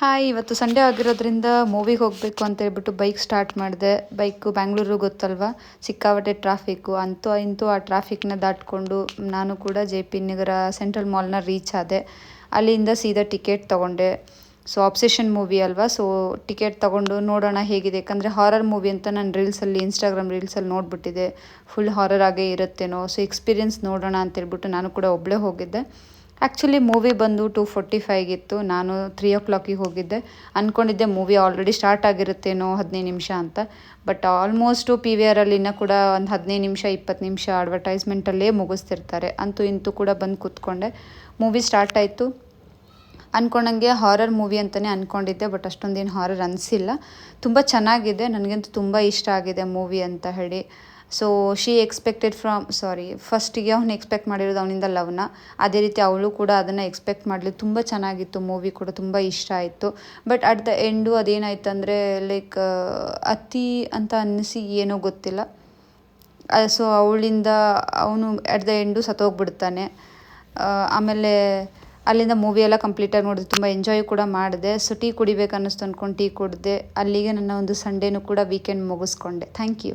Hi, ಇವತ್ತು Sunday ಆಗಿರೋದ್ರಿಂದ ಮೂವಿಗೆ ಹೋಗಬೇಕು ಅಂತ ಹೇಳ್ಬಿಟ್ಟು ಬೈಕ್ ಸ್ಟಾರ್ಟ್ ಮಾಡಿದೆ. ಬೈಕು ಬ್ಯಾಂಗ್ಳೂರು ಗೊತ್ತಲ್ವಾ, ಸಿಕ್ಕಾಪಟ್ಟೆ ಟ್ರಾಫಿಕ್ಕು. ಅಂತೂ ಇಂತೂ ಆ ಟ್ರಾಫಿಕ್ನ ದಾಟ್ಕೊಂಡು ನಾನು ಕೂಡ ಜೆ ಪಿ ನಗರ ಸೆಂಟ್ರಲ್ ಮಾಲ್ನ ರೀಚ್ ಆದೆ. ಅಲ್ಲಿಂದ ಸೀದಾ ಟಿಕೆಟ್ ತೊಗೊಂಡೆ. ಸೊ ಆಬ್ಸೆಷನ್ ಮೂವಿ ಅಲ್ವಾ, ಸೊ ಟಿಕೆಟ್ ತೊಗೊಂಡು ನೋಡೋಣ ಹೇಗಿದೆ. ಯಾಕಂದರೆ ಹಾರರ್ ಮೂವಿ ಅಂತ ನಾನು ಇನ್ಸ್ಟಾಗ್ರಾಮ್ ರೀಲ್ಸಲ್ಲಿ ನೋಡಿಬಿಟ್ಟಿದ್ದೆ. ಫುಲ್ ಹಾರರ್ ಆಗೇ ಇರುತ್ತೇನೋ, ಸೊ ಎಕ್ಸ್ಪೀರಿಯೆನ್ಸ್ ನೋಡೋಣ ಅಂತೇಳ್ಬಿಟ್ಟು ನಾನು ಕೂಡ ಒಬ್ಬಳೇ ಹೋಗಿದ್ದೆ. ಆ್ಯಕ್ಚುಲಿ ಮೂವಿ ಬಂದು 2:45 ಇತ್ತು. ನಾನು 3 o'clock ಹೋಗಿದ್ದೆ. ಅಂದ್ಕೊಂಡಿದ್ದೆ ಮೂವಿ ಆಲ್ರೆಡಿ ಸ್ಟಾರ್ಟ್ ಆಗಿರುತ್ತೇನೋ 15 ನಿಮಿಷ ಅಂತ. ಬಟ್ ಆಲ್ಮೋಸ್ಟು ಪಿ ವಿ ಆರಲ್ಲಿ ಇನ್ನೂ ಕೂಡ ಒಂದು 15 ನಿಮಿಷ 20 ನಿಮಿಷ ಅಡ್ವರ್ಟೈಸ್ಮೆಂಟಲ್ಲೇ ಮುಗಿಸ್ತಿರ್ತಾರೆ. ಅಂತೂ ಇಂತೂ ಕೂಡ ಬಂದು ಕೂತ್ಕೊಂಡೆ. ಮೂವಿ ಸ್ಟಾರ್ಟ್ ಆಯಿತು. ಅಂದ್ಕೊಂಡಂಗೆ ಹಾರರ್ ಮೂವಿ ಅಂತಲೇ ಅಂದ್ಕೊಂಡಿದ್ದೆ, ಬಟ್ ಅಷ್ಟೊಂದೇನು ಹಾರರ್ ಅನಿಸಿಲ್ಲ. ತುಂಬ ಚೆನ್ನಾಗಿದೆ, ನನಗಂತೂ ತುಂಬ ಇಷ್ಟ ಆಗಿದೆ ಮೂವಿ ಅಂತ ಹೇಳಿ. ಸೊ ಫಸ್ಟಿಗೆ ಅವ್ನು ಎಕ್ಸ್ಪೆಕ್ಟ್ ಮಾಡಿರೋದು ಅವನಿಂದ ಲವ್ನ. ಅದೇ ರೀತಿ ಅವಳು ಕೂಡ ಅದನ್ನು ಎಕ್ಸ್ಪೆಕ್ಟ್ ಮಾಡಲಿ. ತುಂಬ ಚೆನ್ನಾಗಿತ್ತು ಮೂವಿ ಕೂಡ, ತುಂಬ ಇಷ್ಟ ಆಯಿತು. ಬಟ್ ಅಟ್ ದ ಎಂಡು ಅದೇನಾಯ್ತು ಅಂದರೆ ಲೈಕ್ ಅತಿ ಅಂತ ಅನ್ನಿಸಿ ಏನೋ ಗೊತ್ತಿಲ್ಲ. ಸೊ ಅವಳಿಂದ ಅವನು ಅಟ್ ದ ಎಂಡು ಸತ್ತೋಗ್ಬಿಡ್ತಾನೆ. ಆಮೇಲೆ ಅಲ್ಲಿಂದ ಮೂವಿ ಎಲ್ಲ ಕಂಪ್ಲೀಟಾಗಿ ನೋಡಿದೆ. ತುಂಬ ಎಂಜಾಯ್ ಕೂಡ ಮಾಡಿದೆ. ಸೊ ಟೀ ಕುಡಿಬೇಕು ಅನ್ನಿಸ್ತು ಅಂದ್ಕೊಂಡು ಟೀ ಕುಡಿದೆ. ಅಲ್ಲಿಗೆ ನನ್ನ ಒಂದು ಸಂಡೇನೂ ಕೂಡ ವೀಕೆಂಡ್ ಮುಗಿಸ್ಕೊಂಡೆ. Thank you.